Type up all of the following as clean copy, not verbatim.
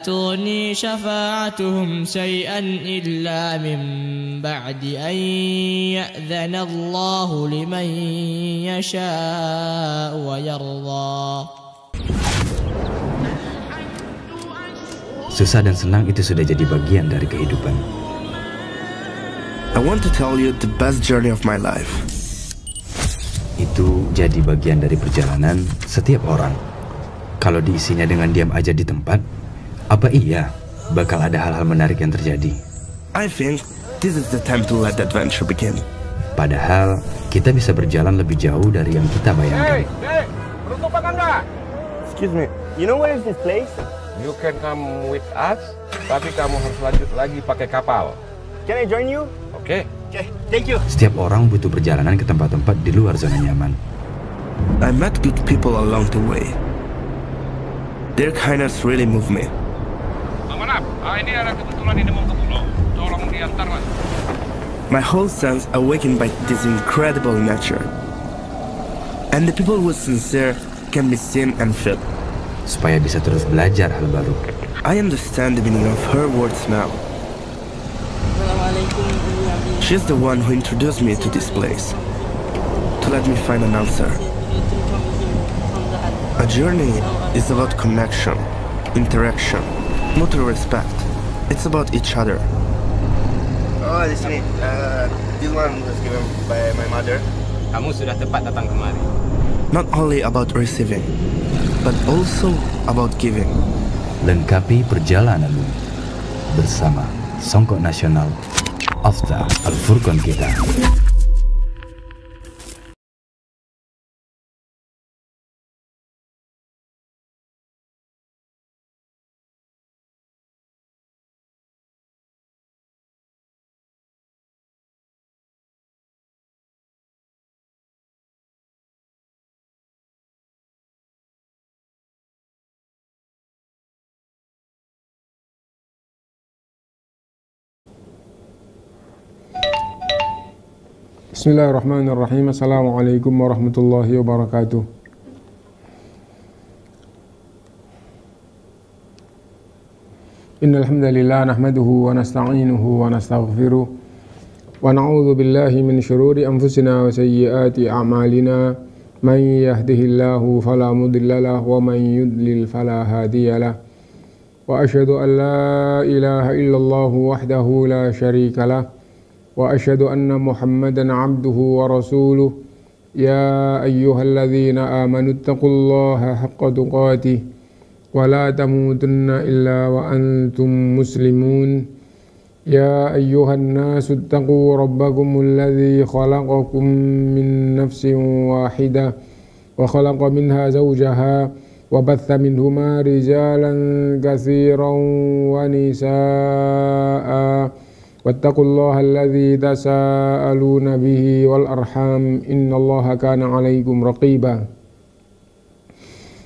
تغني شفاعتهم شيئا إلا من بعد أن يأذن الله لمن يشاء ويرضى. Susah dan senang itu sudah jadi bagian dari kehidupan. I want to tell you the best journey of my life. Itu jadi bagian dari perjalanan setiap orang. Kalau diisinya dengan diam aja di tempat, apa iya bakal ada hal-hal menarik yang terjadi? I think this is the time to let the adventure begin. Padahal kita bisa berjalan lebih jauh dari yang kita bayangkan. Hey, beruntung apa enggak? Excuse me, you know where is this place? You can come with us, tapi kamu harus lanjut lagi pakai kapal. Can I join you? Oke. Okay, thank you. Setiap orang butuh perjalanan ke tempat-tempat di luar zona nyaman. I met good people along the way. Their kindness really moved me. Amanap, ini ada kebetulan ini mau ke pulau. Tolong diantar lah. My whole sense awakened by this incredible nature. And the people who are sincere can be seen and felt. Supaya bisa terus belajar hal baru. I understand the meaning of her words now. She's the one who introduced me to this place, to let me find an answer. A journey is about connection, interaction, mutual respect. It's about each other. Oh, di sini. This one was given by my mother. Kamu sudah tepat datang kemari. Not only about receiving, but also about giving. Lengkapi perjalananmu bersama Songkok Nasional Afta Al-Furqan kita. Bismillahirrahmanirrahim. Assalamualaikum warahmatullahi wabarakatuh. Innal hamdalillah nahmaduhu wa nasta'inuhu wa nastaghfiruh wa na'udzu billahi min shururi anfusina wa sayyiati a'malina. Man yahdihillahu fala mudilla lahu wa man yudlil fala hadiyalah. Wa asyhadu an la ilaha illallah wahdahu la syarika lah. وأشهد أن محمدا عبده ورسوله يا أيها الذين آمنوا اتقوا الله حق تقاته ولا تموتن إلا وأنتم مسلمون يا أيها الناس اتقوا ربكم الذي خلقكم من نفس واحدة وخلق منها زوجها وبث منهما رجالا كثيرا ونساء واتقوا الله الذي تساءلون به والأرحام إن الله كان عليكم رقيبا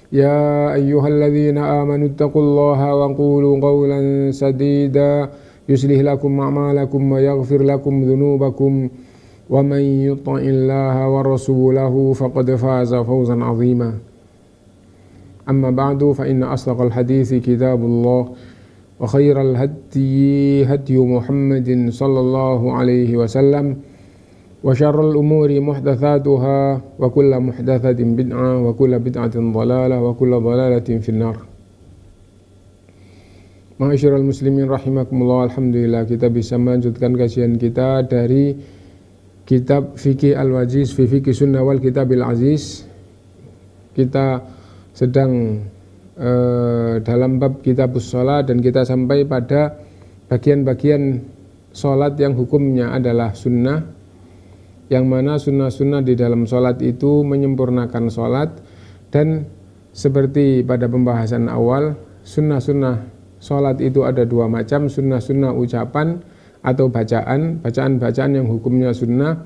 يا أيها الذين آمنوا اتقوا الله وقولوا قولا سديدا يصلح لكم أعمالكم ويغفر لكم ذنوبكم ومن يطع الله ورسوله فقد فاز فوزا عظيما أما بعد فإن أصدق الحديث كتاب الله وخير الهدي هدي محمد صلى الله عليه وسلم وشر الأمور محدثاتها وكل محدثة بدعة وكل بدعة ضلالة وكل ضلالة في النار. Ma'asyiral muslimin rahimakumullah, alhamdulillah kita bisa melanjutkan kajian kita dari kitab Fiqih Al-Wajiz fi Fiqih Sunnah wal Kitabil Aziz. Kita sedang dalam bab kitabus sholat dan kita sampai pada bagian-bagian sholat yang hukumnya adalah sunnah, yang mana sunnah-sunnah di dalam sholat itu menyempurnakan sholat. Dan seperti pada pembahasan awal, sunnah-sunnah sholat itu ada dua macam, sunnah-sunnah ucapan atau bacaan-bacaan yang hukumnya sunnah,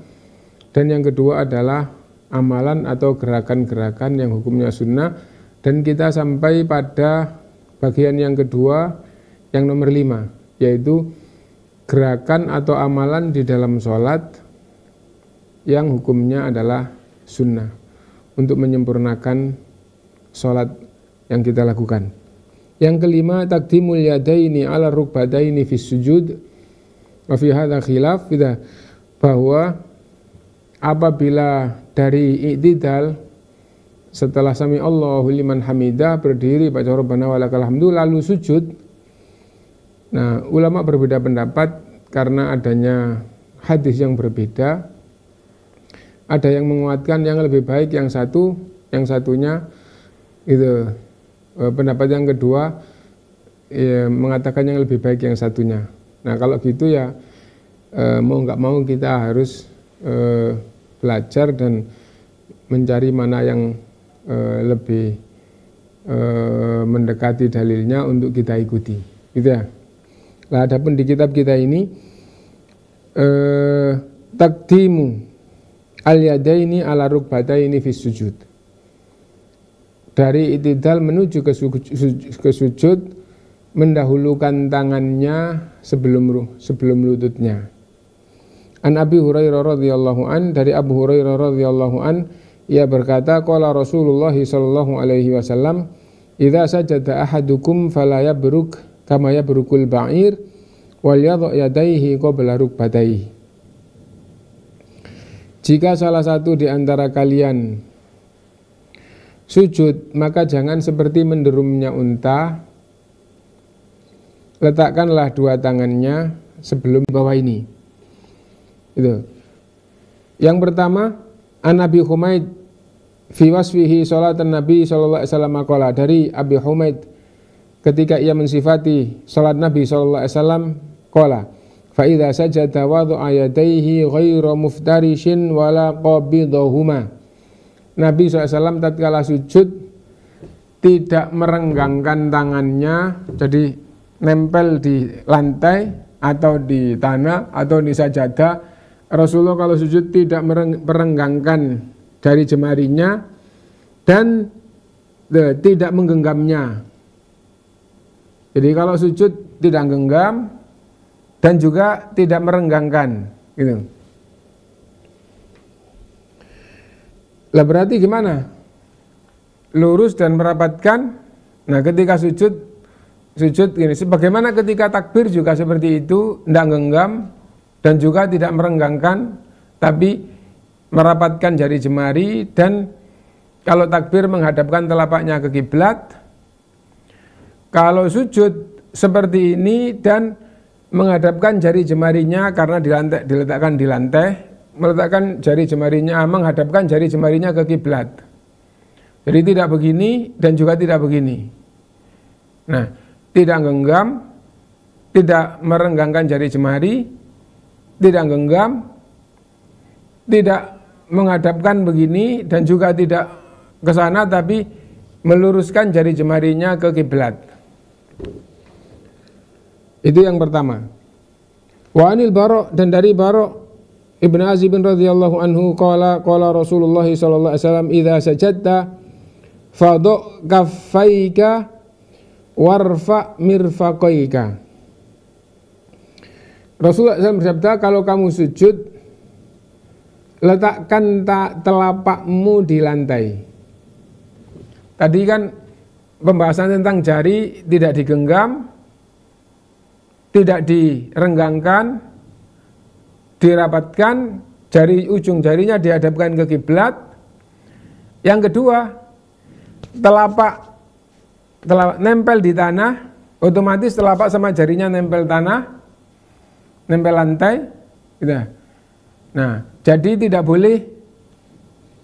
dan yang kedua adalah amalan atau gerakan-gerakan yang hukumnya sunnah. Dan kita sampai pada bagian yang kedua, yang nomor 5, yaitu gerakan atau amalan di dalam sholat yang hukumnya adalah sunnah untuk menyempurnakan sholat yang kita lakukan. Yang kelima, taqdimul yadaini ala rukbataini fi sujud. Wa fi hadza khilaf, bahwa apabila dari i'tidal setelah sami Allahu liman hamidah berdiri baca rabbana walakal hamdu lalu sujud. Nah, ulama berbeda pendapat karena adanya hadis yang berbeda. Ada yang menguatkan yang lebih baik yang satu, yang satunya itu. Pendapat yang kedua ya, mengatakan yang lebih baik yang satunya. Nah, kalau gitu ya mau nggak mau kita harus belajar dan mencari mana yang lebih mendekati dalilnya untuk kita ikuti, gitu ya. Nah, adapun di kitab kita ini taqdimu al-yadaini ala rukbataini fi sujud. Dari i'tidal menuju ke sujud mendahulukan tangannya sebelum lututnya. An Abi Hurairah radhiyallahu an, dari Abu Hurairah radhiyallahu an, ia berkata, qala Rasulullah sallallahu alaihi wasallam, idza sajada ahadukum fala yabruk kama yabrukul ba'ir wal yadha yadayhi qabla rukbatayhi. Jika salah satu di antara kalian sujud, maka jangan seperti menderumnya unta. Letakkanlah dua tangannya sebelum bawah ini. Itu. Yang pertama, An Abi Humaid fi wasfihi salatan Nabi sallallahu alaihi wasallam qala, dari Abi Humaid ketika ia mensifati salat Nabi sallallahu alaihi wasallam qala, fa idza sajada wada'a yadayhi ghairu muftarishin wala qabidahuma. Nabi SAW tatkala sujud tidak merenggangkan tangannya, jadi nempel di lantai atau di tanah atau di sajadah. Rasulullah kalau sujud tidak merenggangkan jari jemarinya dan tidak menggenggamnya. Jadi kalau sujud tidak genggam dan juga tidak merenggangkan, gitu. Lah berarti gimana? Lurus dan merapatkan. Nah, ketika sujud gini. Sebagaimana ketika takbir juga seperti itu, tidak genggam dan juga tidak merenggangkan, tapi merapatkan jari jemari, dan kalau takbir menghadapkan telapaknya ke kiblat. Kalau sujud seperti ini dan menghadapkan jari jemarinya karena diletakkan di lantai, meletakkan jari jemarinya, menghadapkan jari jemarinya ke kiblat. Jadi tidak begini dan juga tidak begini. Nah, tidak genggam, tidak merenggangkan jari jemari, tidak genggam, tidak menghadapkan begini dan juga tidak ke sana, tapi meluruskan jari jemarinya ke kiblat. Itu yang pertama. Wa anil Bara', dan dari Bara' Ibn Azib radhiyallahu anhu qala Rasulullah sallallahu alaihi wasallam idza sajadta fadhu kaffaika warfa mirfaqaika. Rasulullah SAW bersabda, kalau kamu sujud letakkan telapakmu di lantai. Tadi kan pembahasan tentang jari tidak digenggam, tidak direnggangkan, dirapatkan, ujung jarinya dihadapkan ke kiblat. Yang kedua, telapak nempel di tanah, otomatis telapak sama jarinya nempel tanah, nempel lantai, gitu. Nah, jadi tidak boleh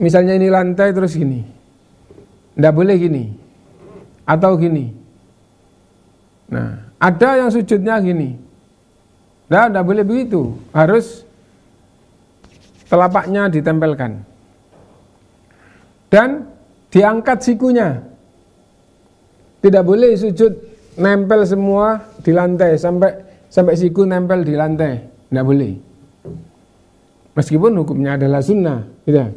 misalnya ini lantai terus gini, tidak boleh gini atau gini. Nah, ada yang sujudnya gini, tidak boleh begitu, harus telapaknya ditempelkan dan diangkat sikunya. Tidak boleh sujud nempel semua di lantai sampai siku nempel di lantai, tidak boleh. Meskipun hukumnya adalah sunnah, gitu.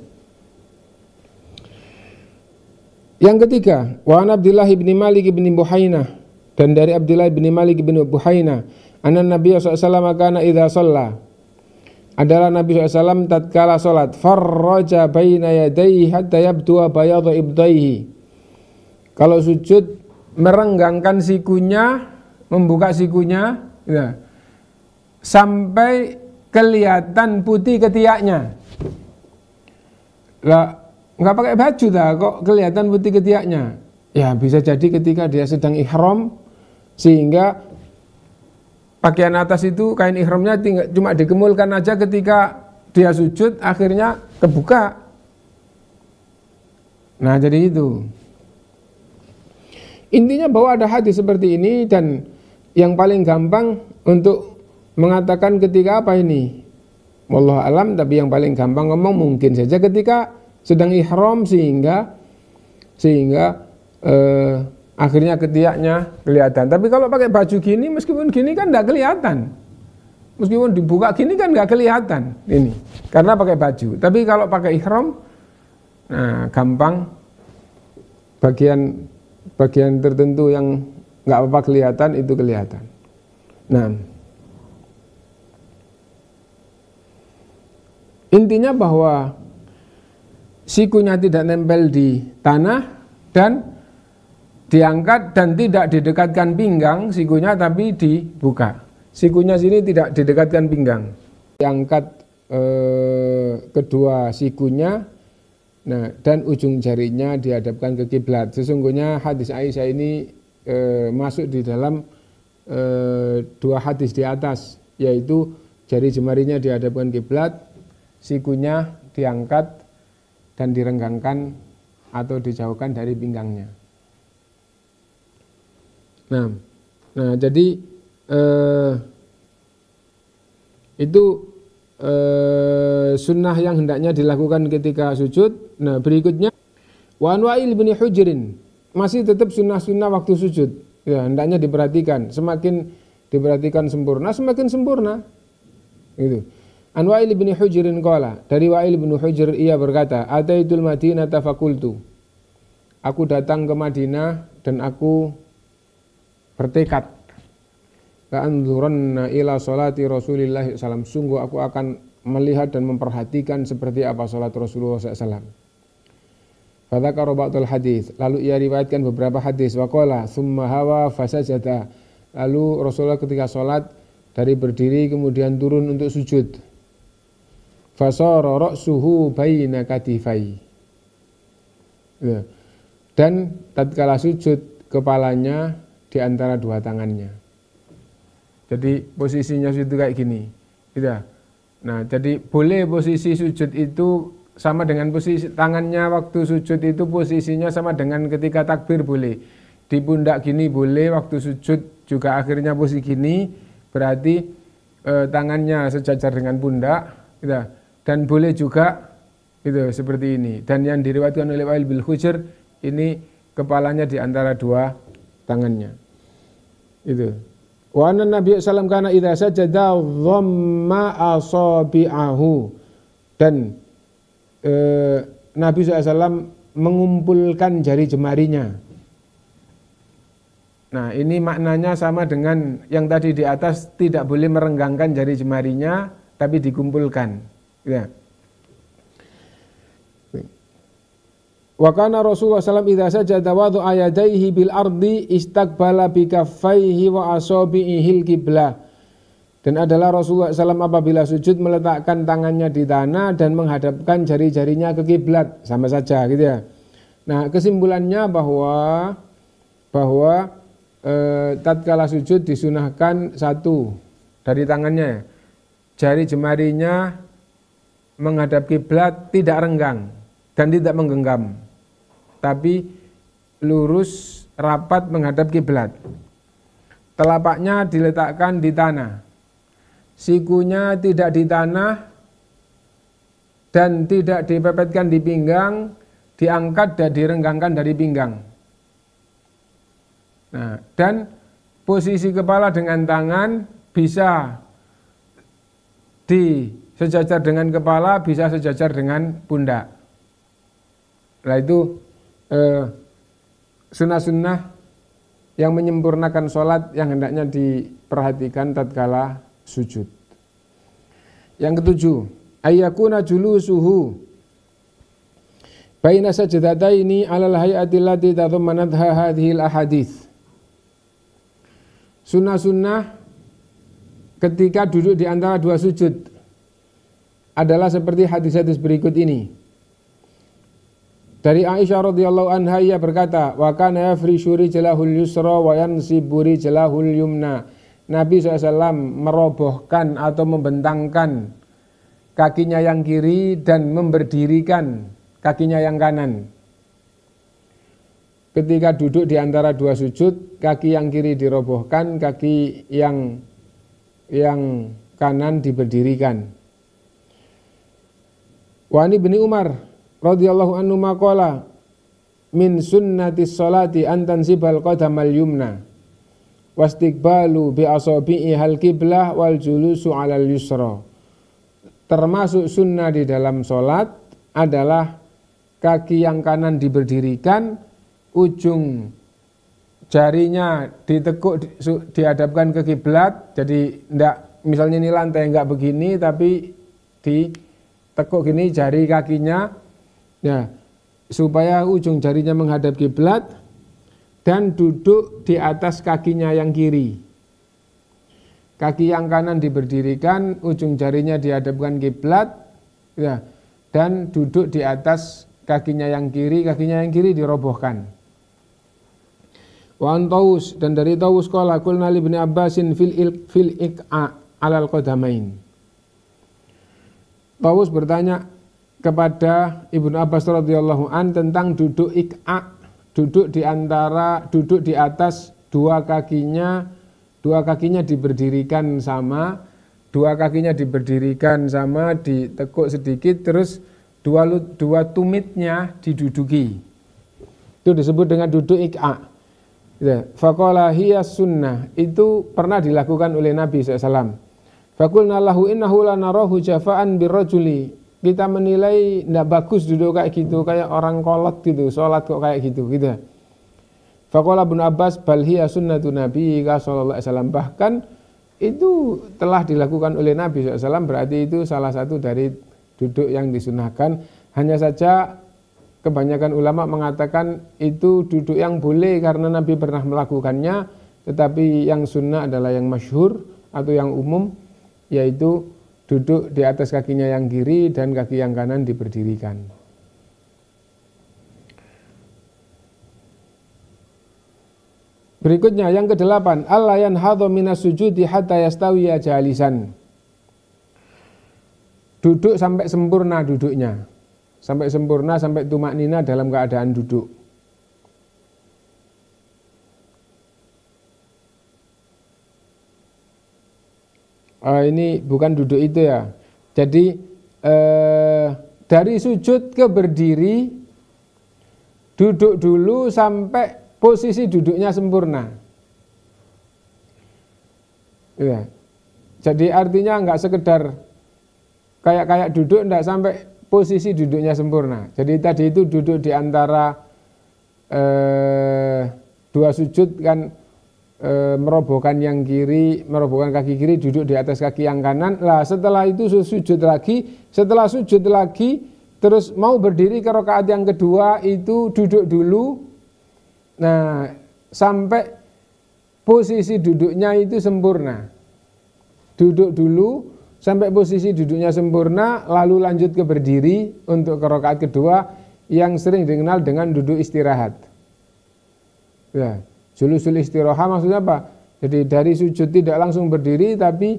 Yang ketiga, wa an Abdullah bin Malik bin Buhainah, dan dari Abdullah bin Malik bin Buhainah, anna Nabi sallallahu alaihi wasallam kana idza shalla, adalah Nabi SAW tatkala salat, farraja baina yadayhi hatta yabdu bayadha ibdaihi. Kalau sujud merenggangkan sikunya, membuka sikunya, ya, sampai kelihatan putih ketiaknya. Lah, nggak pakai baju dah, kok kelihatan putih ketiaknya? Ya bisa jadi ketika dia sedang ihram, sehingga pakaian atas itu kain ihramnya cuma dikemulkan aja, ketika dia sujud akhirnya kebuka. Nah jadi itu. Intinya bahwa ada hadis seperti ini, dan yang paling gampang untuk mengatakan ketika apa ini, wallahu alam, tapi yang paling gampang ngomong mungkin saja ketika sedang ihram, sehingga akhirnya ketiaknya kelihatan. Tapi kalau pakai baju gini, meskipun gini kan nggak kelihatan, meskipun dibuka gini kan nggak kelihatan ini, karena pakai baju. Tapi kalau pakai ihram, nah gampang, bagian tertentu yang nggak apa-apa kelihatan itu kelihatan. Nah, intinya bahwa sikunya tidak nempel di tanah dan diangkat, dan tidak didekatkan pinggang sikunya, tapi dibuka. Sikunya sini tidak didekatkan pinggang, diangkat kedua sikunya, nah, dan ujung jarinya dihadapkan ke kiblat. Sesungguhnya hadis Aisyah ini masuk di dalam dua hadis di atas, yaitu jari jemarinya dihadapkan kiblat, sikunya diangkat dan direnggangkan atau dijauhkan dari pinggangnya. Nah jadi itu sunnah yang hendaknya dilakukan ketika sujud. Nah berikutnya, wa an Wa'il bin Hujrin, masih tetap sunnah-sunnah waktu sujud. Ya, hendaknya diperhatikan. Semakin diperhatikan sempurna, semakin sempurna. Gitu. An Wa'il bin Hujrin qala, dari Wa'il bin Hujr ia berkata, ataitul Madinata faqultu, aku datang ke Madinah dan aku bertekad, la'anzuranna ila salati Rasulillah SAW, sungguh aku akan melihat dan memperhatikan seperti apa salat Rasulullah SAW. Fadzakara ba'dul hadis, lalu ia riwayatkan beberapa hadis. Waqala tsumma hawa fasajada, lalu Rasulullah ketika salat dari berdiri kemudian turun untuk sujud. Fasara ra'suhu baina katifai, ya. Dan tatkala sujud kepalanya di antara dua tangannya. Jadi posisinya itu kayak gini, gitu. Nah, jadi boleh posisi sujud itu sama dengan posisi tangannya waktu sujud itu posisinya sama dengan ketika takbir, boleh. Di pundak gini boleh, waktu sujud juga akhirnya posisi gini, berarti tangannya sejajar dengan pundak, gitu. Dan boleh juga gitu seperti ini. Dan yang diriwayatkan oleh Wa'il bin Hujr ini kepalanya di antara dua tangannya. Itu. Wa anna Nabi sallallahu alaihi wasallam kana idza sajada dhamma asabi'ahu, dan Nabi SAW mengumpulkan jari jemarinya. Nah ini maknanya sama dengan yang tadi di atas, tidak boleh merenggangkan jari jemarinya tapi dikumpulkan, ya. Wa kana Rasulullah SAW idza sajada wada'a yadayhi bil ardi istaqbala bi kaffaihi wa asabi'ihil qiblah. Dan adalah Rasulullah SAW apabila sujud meletakkan tangannya di tanah dan menghadapkan jari-jarinya ke kiblat, sama saja gitu ya. Nah kesimpulannya bahwa tatkala sujud disunahkan satu dari tangannya, jari jemarinya menghadap kiblat, tidak renggang dan tidak menggenggam, tapi lurus rapat menghadap kiblat. Telapaknya diletakkan di tanah, sikunya tidak di tanah dan tidak dipepetkan di pinggang, diangkat dan direnggangkan dari pinggang. Nah, dan posisi kepala dengan tangan bisa sejajar dengan kepala, bisa sejajar dengan pundak. Nah itu sunnah-sunnah yang menyempurnakan sholat yang hendaknya diperhatikan tatkala sujud. Yang ketujuh, ayyakuna julusuhu baina sajdataini alal hayati allati tadammanatha hadhil ahadits. Sunnah-sunnah ketika duduk di antara dua sujud adalah seperti hadis-hadis berikut ini. Dari Aisyah radhiyallahu anha, ia berkata, wa kana yafrishu rijlahul yusra wa yansibu rijlahul yumna. Nabi SAW merobohkan atau membentangkan kakinya yang kiri dan memberdirikan kakinya yang kanan. Ketika duduk di antara dua sujud, kaki yang kiri dirobohkan, kaki yang kanan diberdirikan. Wa ani bin Umar radhiyallahu anhu maqala min sunnatis salati an tansibal qadamal yumna wastiqbalu bi asabi'i hal qiblah wal julusu 'alal yusra. Termasuk sunnah di dalam salat adalah kaki yang kanan diberdirikan, ujung jarinya ditekuk dihadapkan ke kiblat. Jadi enggak, misalnya ini lantai enggak begini tapi ditekuk gini jari kakinya. Ya, supaya ujung jarinya menghadap kiblat dan duduk di atas kakinya yang kiri. Kaki yang kanan diberdirikan, ujung jarinya dihadapkan kiblat, ya, dan duduk di atas kakinya yang kiri dirobohkan. Wa an Taus, dan dari Taus qala qulna li Ibnu Abbasin fil iq'a 'alal qadamain. Taus bertanya kepada Ibnu Abbas radhiyallahu an tentang duduk iq'a, duduk di atas dua kakinya diberdirikan sama, ditekuk sedikit, terus dua tumitnya diduduki. Itu disebut dengan duduk iq'a. Faqala hiya sunnah, itu pernah dilakukan oleh Nabi SAW. Faqulna lahu innahu lanarahu jafa'an birrajuli. Kita menilai tidak bagus duduk kayak gitu, kayak orang kolot gitu, sholat kok kayak gitu. Faqala Ibnu Abbas bal hiya sunnatu Nabi sallallahu alaihi wasallam. Bahkan itu telah dilakukan oleh Nabi SAW, berarti itu salah satu dari duduk yang disunahkan. Hanya saja kebanyakan ulama mengatakan itu duduk yang boleh karena Nabi pernah melakukannya, tetapi yang sunnah adalah yang masyhur atau yang umum, yaitu duduk di atas kakinya yang kiri dan kaki yang kanan diberdirikan. Berikutnya yang ke-8, alla yanhadhu minas sujudi hatta yastawiya jalisan. Duduk sampai sempurna duduknya. Sampai sempurna, sampai tumaknina dalam keadaan duduk. Ini bukan duduk itu ya. Jadi dari sujud ke berdiri, duduk dulu sampai posisi duduknya sempurna. Ya. Jadi artinya enggak sekedar kayak duduk, enggak sampai posisi duduknya sempurna. Jadi tadi itu duduk di antara dua sujud kan, merobohkan yang kiri, merobohkan kaki kiri, duduk di atas kaki yang kanan. Lah setelah itu sujud lagi, terus mau berdiri ke rakaat yang kedua itu duduk dulu. Nah, sampai posisi duduknya itu sempurna. Duduk dulu sampai posisi duduknya sempurna, lalu lanjut ke berdiri untuk ke rakaat kedua yang sering dikenal dengan duduk istirahat. Ya. Julusul istirahat maksudnya apa? Jadi dari sujud tidak langsung berdiri, tapi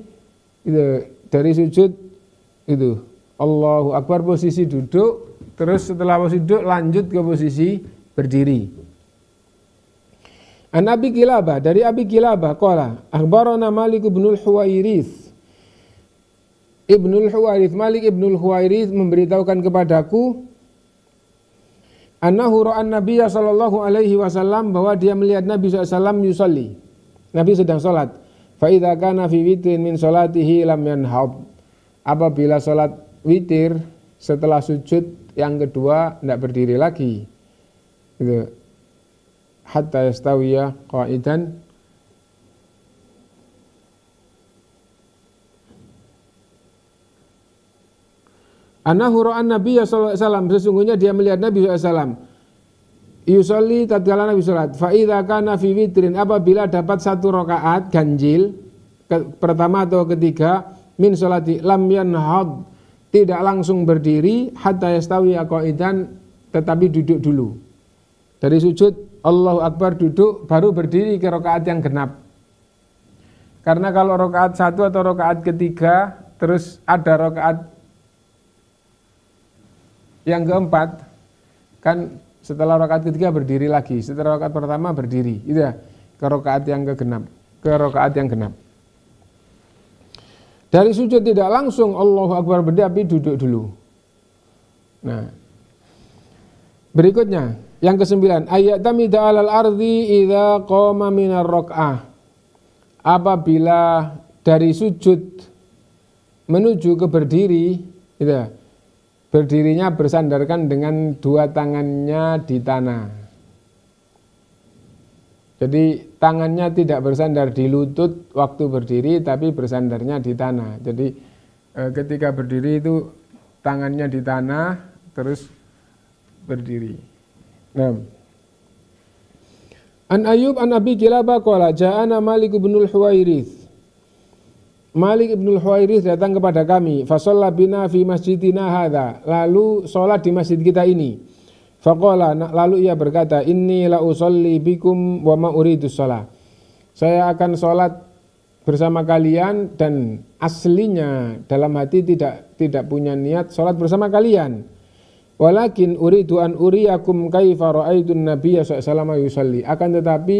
dari sujud itu Allahu Akbar posisi duduk, terus setelah posisi duduk lanjut ke posisi berdiri. An Abi Kilabah, dari Abi Kilabah qala akhbarana Malik ibnul Huwairits. Malik ibnul Huwairits memberitahukan kepadaku annahu ra'an Nabiyya sallallahu alaihi wasallam, bahwa dia melihat Nabi SAW yusalli. Nabi sedang salat. Fa idza kana fi witrin min salatihi lam yanhab. Apabila salat witir setelah sujud yang kedua tidak berdiri lagi. Gitu. Hatta yastawiya qa'idan. Annahu ra'an Nabiyya sallallahu alaihi wasallam, sesungguhnya dia melihat Nabi SAW yusolli tatkala Nabi salat, fa idza kana fi witrin, apabila dapat 1 rakaat ganjil pertama atau ketiga, min salati lam yanhad, tidak langsung berdiri, hatta yastawi qaidan, tetapi duduk dulu. Dari sujud Allahu Akbar duduk, baru berdiri ke rakaat yang genap. Karena kalau rakaat 1 atau rakaat ketiga terus ada rakaat yang keempat, kan setelah rakaat ketiga berdiri lagi, setelah rakaat pertama berdiri, itu ya, ke rakaat yang genap. Dari sujud tidak langsung Allahu Akbar berdiri, tapi duduk dulu. Nah, berikutnya yang ke-9, ayat tamida alal ardi idza qama minar rak'ah. Apabila dari sujud menuju ke berdiri, gitu ya, berdirinya bersandarkan dengan 2 tangannya di tanah. Jadi tangannya tidak bersandar di lutut waktu berdiri, tapi bersandarnya di tanah. Jadi ketika berdiri itu tangannya di tanah, terus berdiri. Nah, An Ayyub an Abi Kilabah qala ja'ana Malik ibnul Huwairits. Malik ibnul Huwairits datang kepada kami, fa shalla bina fi masjidina hadza, lalu salat di masjid kita ini. Faqala, lalu ia berkata, inni la usolli bikum wa ma uridu shalah. Saya akan salat bersama kalian dan aslinya dalam hati tidak punya niat salat bersama kalian. Walakin uridu an uriyakum kaifa ra'aitun nabiyya sallallahu alaihi wasallam. Akan tetapi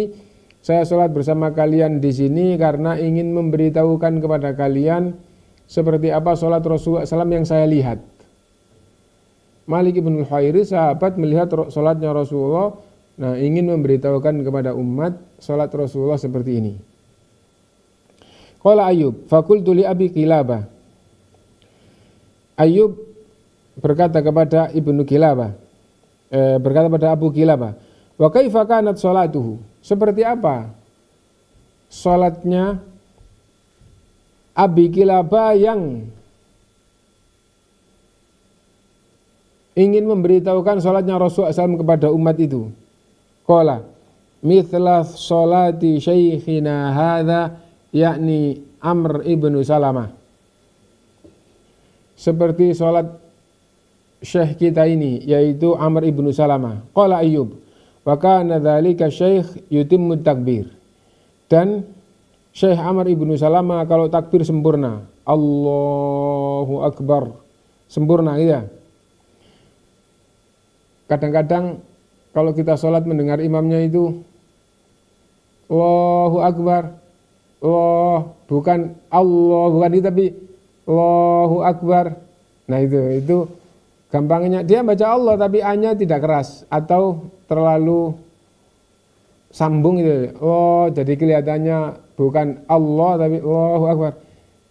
saya salat bersama kalian di sini karena ingin memberitahukan kepada kalian seperti apa salat Rasulullah SAW yang saya lihat. Malik ibn Huwairits, sahabat, melihat salatnya Rasulullah, nah ingin memberitahukan kepada umat salat Rasulullah seperti ini. Qala Ayyub, fakultu li Abi Kilabah. Ayyub berkata kepada Ibnu Kilabah, berkata pada Abu Kilabah, wa kaifa kanat salatuhu, seperti apa salatnya Abi Kilabah yang ingin memberitahukan salatnya Rasulullah SAW kepada umat itu. Qala mithla salati syekhina hadza, yakni Amr ibnu Salamah, seperti salat syekh kita ini, yaitu Amr ibnu Salamah. Qala Ayyub, wa kana dzalika syekh yutimmu takbir, dan Syekh Amr ibnu Salamah kalau takbir sempurna, Allahu Akbar, sempurna, ya. Kadang-kadang kalau kita sholat mendengar imamnya itu Allahu Akbar, bukan Allah, bukan itu, tapi Allahu Akbar. Nah itu gampangnya dia baca Allah tapi A-nya tidak keras atau terlalu sambung gitu. Oh, jadi kelihatannya bukan Allah tapi Allahu Akbar.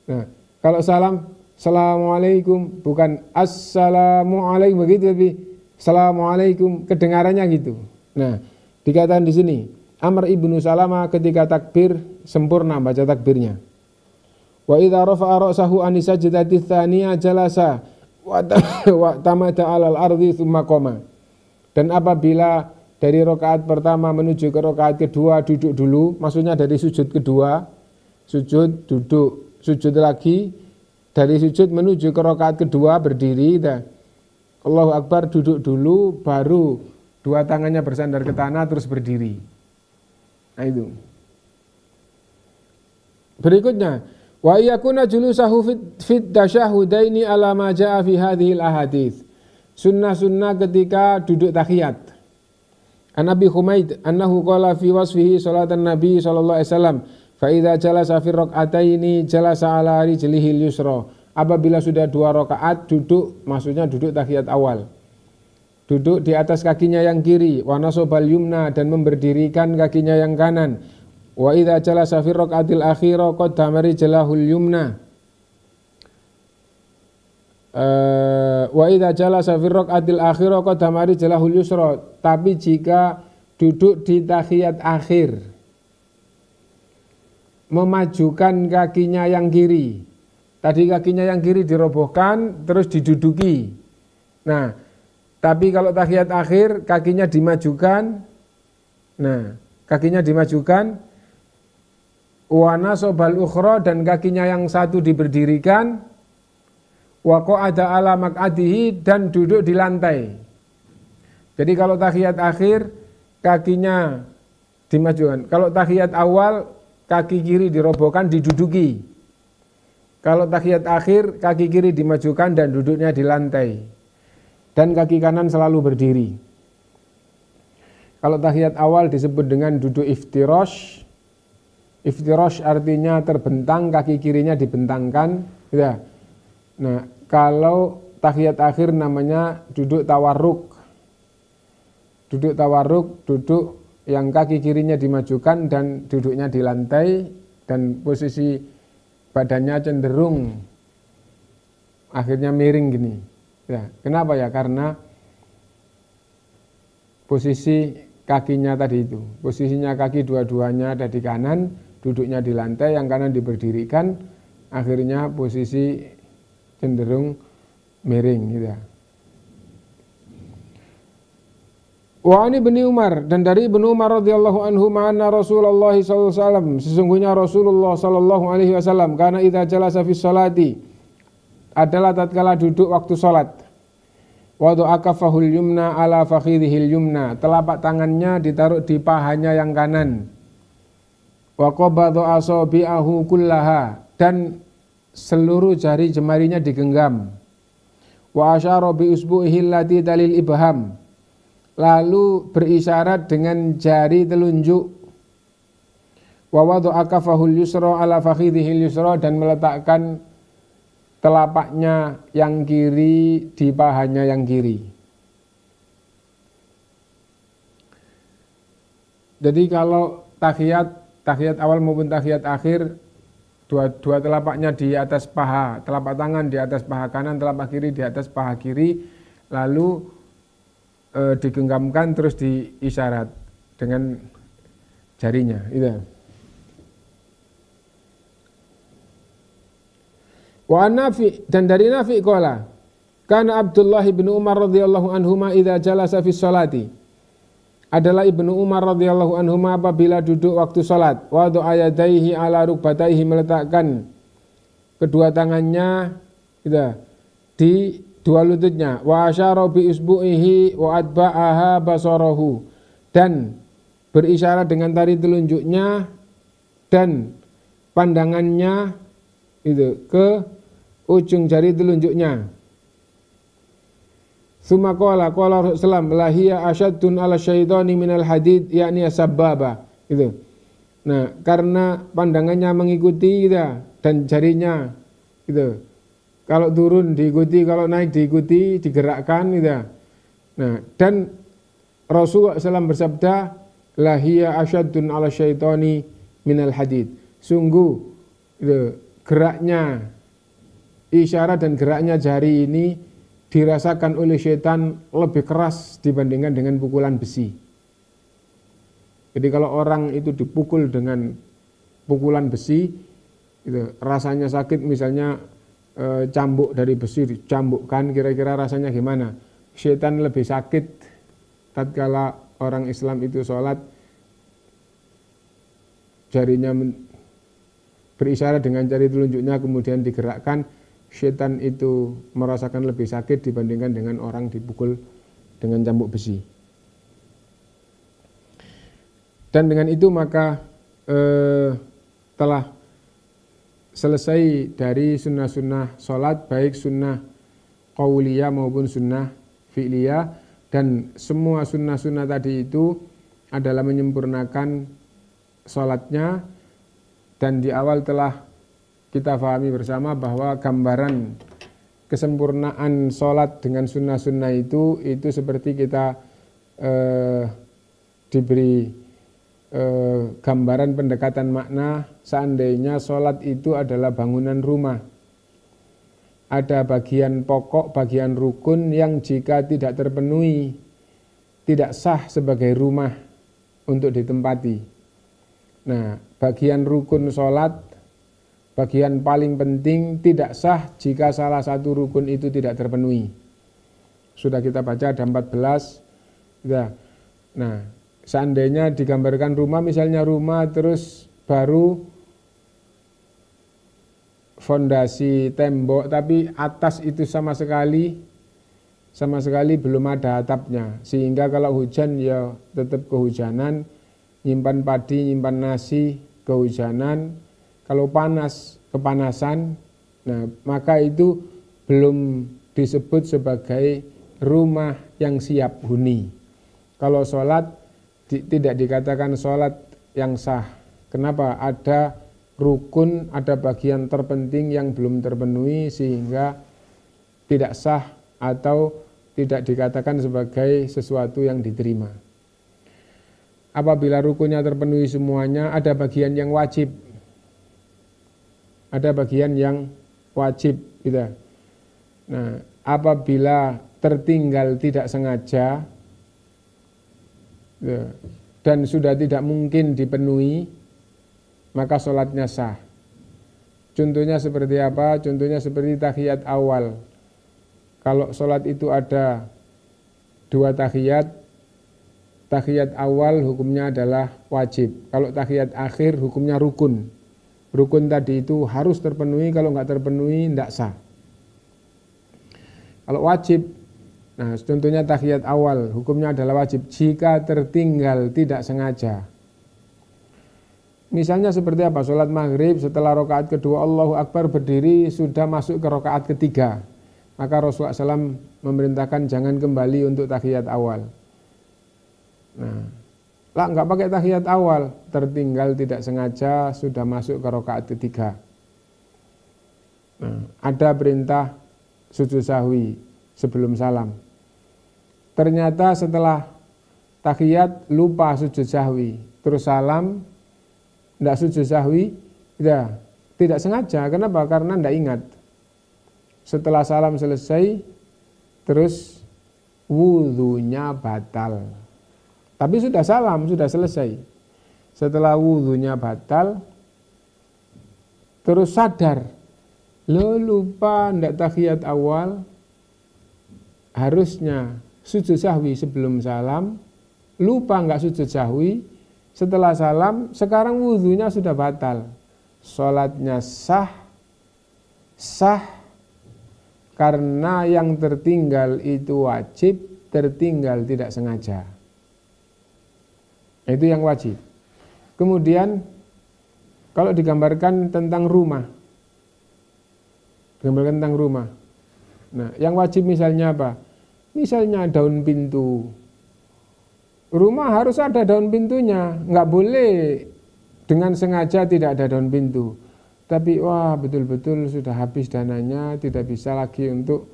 Nah, kalau salam, Assalamualaikum, bukan Assalamualaikum begitu, tapi Assalamualaikum, kedengarannya gitu. Nah, dikatakan di sini Amr ibnu Salamah ketika takbir sempurna baca takbirnya. Wa idza rafa'a ra'sahu an sajdati tsaniyah jalasa wa tamada 'alal ardi tsumma qama. Dan apabila dari rakaat pertama menuju ke rakaat kedua duduk dulu, maksudnya dari sujud kedua, sujud duduk, sujud lagi, dari sujud menuju ke rakaat kedua berdiri, Allahu Akbar, duduk dulu, baru 2 tangannya bersandar ke tanah terus berdiri. Nah itu. Berikutnya, wa yakuna julusahu fit tasyahudaini ala ma jaa fi hadhil ahadits. Sunnah-sunnah ketika duduk tahiyat. An Abi Humaid annahu qala fi wasfihi salatan Nabi sallallahu alaihi wasallam, fa idza jalasa fi rak'ataini jalasa ala rijlihil yusra. Apabila sudah 2 rakaat duduk, maksudnya duduk tahiyat awal, duduk di atas kakinya yang kiri, wa nasobal yumna, dan memberdirikan kakinya yang kanan. Wa idza jalasa fi rak'atil akhirah qaddama rijlahul yumna. Wa idza jalasa fi rak'atil akhirah qaddama rijlahul yusra. Tapi jika duduk di tahiyat akhir, memajukan kakinya yang kiri. Tadi kakinya yang kiri dirobohkan terus diduduki. Nah, Tapi kalau tahiyat akhir kakinya dimajukan. Nah, kakinya dimajukan. Wa nasobal ukhra, dan kakinya yang satu diberdirikan. Wa qa'ada ala maq'adihi, dan duduk di lantai. Jadi kalau tahiyat akhir kakinya dimajukan. Kalau tahiyat awal kaki kiri dirobohkan, diduduki. Kalau tahiyat akhir kaki kiri dimajukan dan duduknya di lantai. Dan kaki kanan selalu berdiri. Kalau tahiyat awal disebut dengan duduk iftirosh. Iftirosh artinya terbentang, kaki kirinya dibentangkan. Ya. Nah, kalau tahiyat akhir namanya duduk tawarruk. Duduk tawarruk, duduk yang kaki kirinya dimajukan dan duduknya di lantai. Dan posisi badannya cenderung akhirnya miring gini. Ya, kenapa ya? Karena posisi kakinya tadi itu, posisinya kaki dua-duanya ada di kanan, duduknya di lantai, yang kanan diberdirikan, akhirnya posisi cenderung miring gitu ya. Wa ani Ibnu Umar, dan dari Ibnu Umar radhiyallahu anhu ma'anna Rasulullah sallallahu alaihi wasallam, sesungguhnya Rasulullah sallallahu alaihi wasallam karena idza jalasa fi sholati, adalah tatkala duduk waktu salat. Wa akafahul yumna ala fakhidhil yumna, telapak tangannya ditaruh di pahanya yang kanan. Wa qabadha asabi'ahu kullaha, dan seluruh jari jemarinya digenggam. Wa asyara bi usbu'ihi allati talil ibham, lalu berisyarat dengan jari telunjuk. Wa wada'a kafahul yusra ala fakhidhil yusra, dan meletakkan telapaknya yang kiri di pahanya yang kiri. Jadi kalau tahiyat awal maupun tahiyat akhir, dua telapaknya di atas paha, telapak tangan di atas paha kanan, telapak kiri di atas paha kiri, lalu digenggamkan terus diisyarat dengan jarinya. Itu. Wa Nafi, dan dari Nafi qala kana Abdullah bin Umar radhiyallahu anhuma idza jalasa fi sholati, adalah Ibnu Umar radhiyallahu anhuma apabila duduk waktu salat, wa ayadaihi ala rukbataihi, meletakkan kedua tangannya gitu, di dua lututnya, wa asyara bi usbu'ihi wa atba'aha basarahu, dan berisyarat dengan tari telunjuknya dan pandangannya itu ke ujung jari telunjuknya. Summa qala Rasulullah lahiya asyaddun ala syaitani minal hadid, yakni sababa itu. Nah, karena pandangannya mengikuti gitu, dan jarinya gitu. Kalau turun diikuti, kalau naik diikuti, digerakkan gitu. Nah, dan Rasulullah SAW bersabda lahiya asyaddun ala syaitani minal hadid. Sungguh gitu, geraknya isyarat dan geraknya jari ini dirasakan oleh syaitan lebih keras dibandingkan dengan pukulan besi. Jadi kalau orang itu dipukul dengan pukulan besi, itu rasanya sakit, misalnya cambuk dari besi dicambukkan, kira-kira rasanya gimana? Syaitan lebih sakit tatkala orang Islam itu sholat, jarinya berisyarat dengan jari telunjuknya kemudian digerakkan, syaitan itu merasakan lebih sakit dibandingkan dengan orang dipukul dengan cambuk besi. Dan dengan itu maka telah selesai dari sunnah-sunnah sholat, baik sunnah qauliyah maupun sunnah fi'liyah, dan semua sunnah-sunnah tadi itu adalah menyempurnakan sholatnya. Dan di awal telah kita pahami bersama bahwa gambaran kesempurnaan sholat dengan sunnah-sunnah itu seperti kita diberi gambaran pendekatan makna. Seandainya sholat itu adalah bangunan rumah, ada bagian pokok, bagian rukun yang jika tidak terpenuhi tidak sah sebagai rumah untuk ditempati. Nah, bagian rukun sholat, bagian paling penting, tidak sah jika salah satu rukun itu tidak terpenuhi. sudah kita baca ada 14. Ya. Nah, seandainya digambarkan rumah, misalnya rumah terus baru fondasi tembok, tapi atas itu sama sekali belum ada atapnya, sehingga kalau hujan ya tetap kehujanan, nyimpan padi, nyimpan nasi, kehujanan, kalau panas, kepanasan. Nah, maka itu belum disebut sebagai rumah yang siap huni. Kalau sholat tidak dikatakan sholat yang sah. Kenapa? Ada rukun, ada bagian terpenting yang belum terpenuhi sehingga tidak sah atau tidak dikatakan sebagai sesuatu yang diterima. Apabila rukunnya terpenuhi semuanya, ada bagian yang wajib. Ada bagian yang wajib, gitu. Nah, apabila tertinggal tidak sengaja dan sudah tidak mungkin dipenuhi, maka sholatnya sah. Contohnya seperti apa? Contohnya seperti tahiyat awal. Kalau sholat itu ada 2 tahiyat, tahiyat awal hukumnya adalah wajib. Kalau tahiyat akhir hukumnya rukun. Rukun tadi itu harus terpenuhi, kalau nggak terpenuhi tidak sah. Kalau wajib, nah contohnya tahiyat awal, hukumnya adalah wajib jika tertinggal tidak sengaja. Misalnya seperti apa? Sholat maghrib setelah rakaat kedua Allahu Akbar berdiri sudah masuk ke rakaat ketiga. Maka Rasulullah SAW memerintahkan jangan kembali untuk tahiyat awal. Nah, lah nggak pakai tahiyat awal, tertinggal tidak sengaja sudah masuk ke rakaat ketiga. Nah, ada perintah sujud sahwi sebelum salam. Ternyata setelah tahiyat lupa sujud sahwi, terus salam tidak sujud sahwi, ya, tidak sengaja. Kenapa? Karena tidak ingat. Setelah salam selesai, terus wudhunya batal. Tapi sudah salam, sudah selesai. Setelah wudhunya batal, terus sadar, lo lupa tidak tahiyat awal, harusnya sujud sahwi sebelum salam, lupa nggak sujud sahwi, setelah salam, sekarang wudhunya sudah batal. Sholatnya sah karena yang tertinggal itu wajib, tertinggal tidak sengaja. Itu yang wajib. Kemudian kalau digambarkan tentang rumah, nah yang wajib misalnya apa? Misalnya daun pintu. Rumah harus ada daun pintunya, nggak boleh dengan sengaja tidak ada daun pintu. Tapi wah betul-betul sudah habis dananya, tidak bisa lagi untuk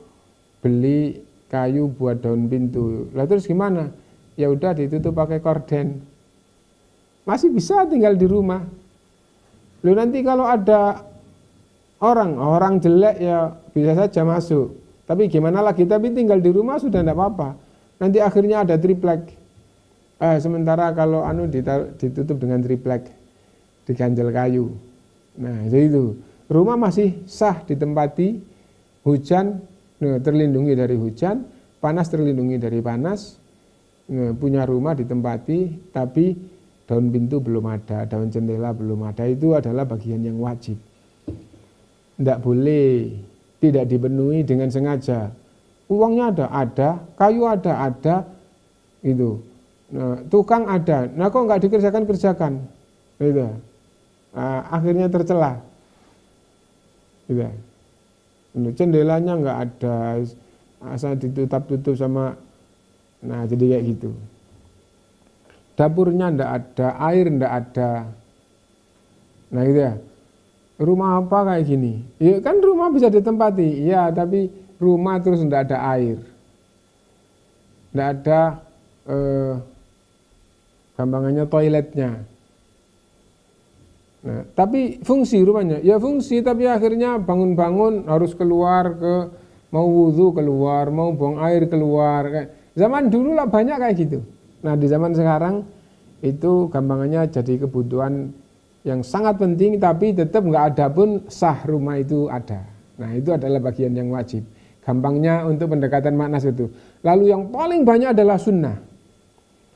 beli kayu buat daun pintu. Lah terus gimana? Ya udah ditutup pakai korden. Masih bisa tinggal di rumah. Lalu nanti kalau ada orang jelek ya bisa saja masuk. Tapi gimana lagi? Tapi tinggal di rumah sudah tidak apa-apa. Nanti akhirnya ada triplek. Sementara kalau ditutup dengan triplek, diganjel kayu. Nah itu rumah masih sah ditempati, hujan terlindungi dari hujan, panas terlindungi dari panas, punya rumah ditempati, tapi daun pintu belum ada, daun jendela belum ada. Itu adalah bagian yang wajib. Tidak boleh tidak dipenuhi dengan sengaja. Uangnya ada, kayu ada, itu. Nah, tukang ada, nah kok nggak kerjakan, gitu. Nah, akhirnya tercela, gitu. Jendelanya nggak ada, asal ditutup sama, nah jadi kayak gitu. Dapurnya ndak ada, air ndak ada, nah gitu ya. Rumah apa kayak gini? Ya kan rumah bisa ditempati, ya tapi rumah terus ndak ada air, ndak ada gampangannya toiletnya. Nah, tapi fungsi rumahnya, ya fungsi, tapi akhirnya bangun-bangun harus keluar mau wudhu keluar, mau buang air keluar. Zaman dulu lah banyak kayak gitu. Nah di zaman sekarang itu gampangannya jadi kebutuhan yang sangat penting, tapi tetap nggak ada pun sah rumah itu ada. Nah itu adalah bagian yang wajib. Gampangnya untuk pendekatan makna itu. Lalu yang paling banyak adalah sunnah.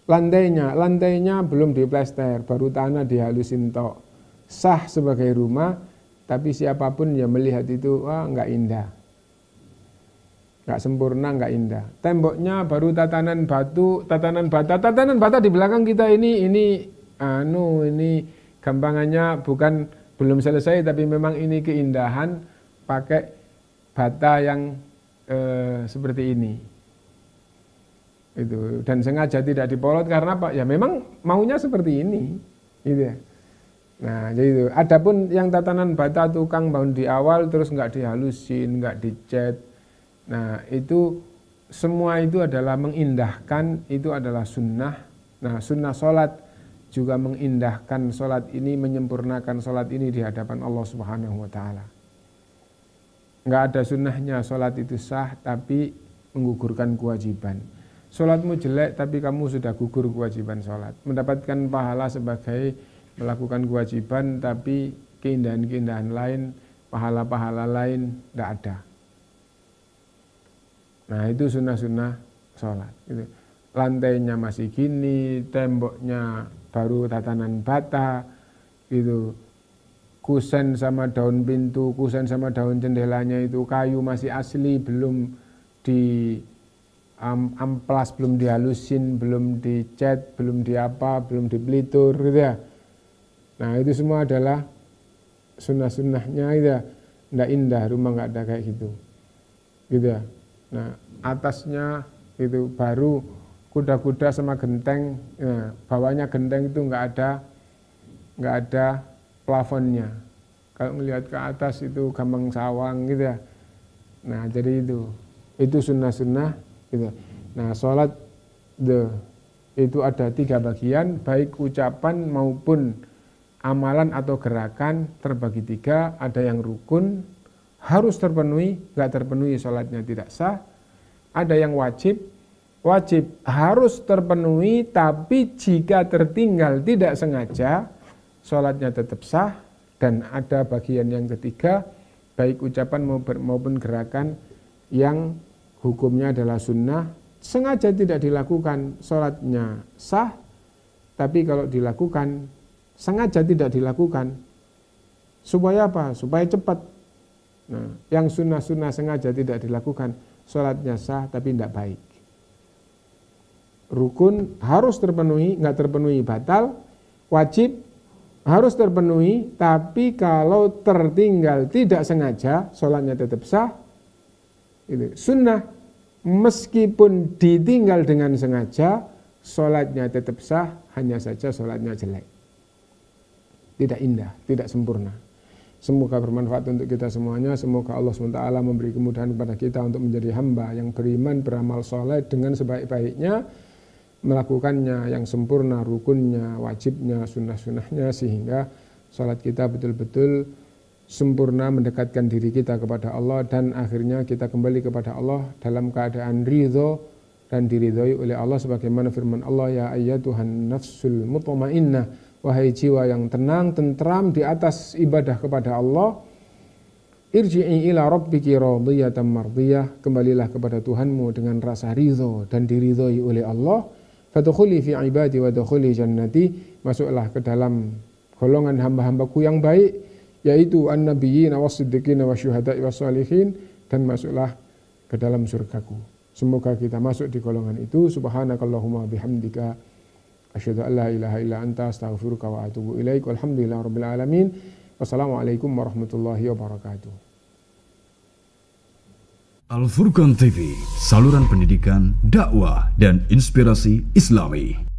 Lantainya belum diplester, baru tanah dihalusin tok. Sah sebagai rumah, tapi siapapun yang melihat itu, wah nggak indah. Nggak sempurna, nggak indah. Temboknya baru tatanan bata di belakang kita ini gampangannya belum selesai, tapi memang ini keindahan pakai bata yang seperti ini. Itu, dan sengaja tidak dipolot karena apa? Ya memang maunya seperti ini, gitu ya. Nah, jadi itu. Adapun yang tatanan bata tukang bangun di awal terus nggak dihalusin, nggak dicat. Nah, itu semua itu adalah mengindahkan, itu adalah sunnah. Nah, sunnah sholat juga mengindahkan sholat ini, menyempurnakan sholat ini di hadapan Allah Subhanahu wa Ta'ala. Nggak ada sunnahnya sholat itu sah tapi menggugurkan kewajiban. Sholatmu jelek tapi kamu sudah gugur kewajiban sholat. Mendapatkan pahala sebagai melakukan kewajiban tapi keindahan-keindahan lain, pahala-pahala lain tidak ada. Nah itu sunnah-sunnah sholat. Gitu. Lantainya masih gini, temboknya baru tatanan bata, gitu. Kusen sama daun pintu, kusen sama daun jendelanya itu kayu masih asli, belum di amplas, belum dihalusin, belum dicat, belum belum dipelitur gitu ya. Nah itu semua adalah sunnah-sunnahnya gitu ya. Nggak indah, rumah nggak ada kayak gitu. Gitu ya. Nah atasnya itu baru kuda-kuda sama genteng, nah, bawahnya genteng itu nggak ada plafonnya. Kalau melihat ke atas itu gampang sawang gitu ya. Nah jadi itu sunnah-sunnah gitu. Nah sholat itu ada 3 bagian, baik ucapan maupun amalan atau gerakan terbagi 3. Ada yang rukun harus terpenuhi, nggak terpenuhi sholatnya tidak sah. Ada yang wajib harus terpenuhi, tapi jika tertinggal tidak sengaja sholatnya tetap sah. Dan ada bagian yang ketiga, baik ucapan maupun gerakan yang hukumnya adalah sunnah, sengaja tidak dilakukan, sholatnya sah. Tapi kalau dilakukan, sengaja tidak dilakukan, supaya apa? Supaya cepat. Nah, yang sunnah-sunnah sengaja tidak dilakukan, sholatnya sah tapi tidak baik. Rukun harus terpenuhi, nggak terpenuhi batal. Wajib harus terpenuhi, tapi kalau tertinggal tidak sengaja, sholatnya tetap sah. Itu sunnah, meskipun ditinggal dengan sengaja, sholatnya tetap sah, hanya saja sholatnya jelek, tidak indah, tidak sempurna. Semoga bermanfaat untuk kita semuanya. Semoga Allah SWT memberi kemudahan kepada kita untuk menjadi hamba yang beriman, beramal soleh dengan sebaik-baiknya, melakukannya yang sempurna, rukunnya, wajibnya, sunnah-sunnahnya, sehingga sholat kita betul-betul sempurna, mendekatkan diri kita kepada Allah, dan akhirnya kita kembali kepada Allah dalam keadaan ridho dan diridhoi oleh Allah, sebagaimana firman Allah, ya ayyatuhan nafsul mutmainnah, wahai jiwa yang tenang, tentram di atas ibadah kepada Allah, irji'i ila rabbiki radiyatan mardiyah, kembalilah kepada Tuhanmu dengan rasa ridho dan diridhoi oleh Allah. Fadkhuli fi ibadi wa dkhuli jannati, masuklah ke dalam golongan hamba-hambaku yang baik, yaitu an-nabiyyin was-siddiqin wasyuhada'i was-shalihin, dan masuklah ke dalam surgaku. Semoga kita masuk di golongan itu. Subhanakallahumma bihamdika asyhadu an la ilaha illa anta astaghfiruka wa atubu ilaik. Walhamdulillahirabbil alamin. Wassalamualaikum warahmatullahi wabarakatuh. Al Furqan TV, saluran pendidikan, dakwah dan inspirasi Islami.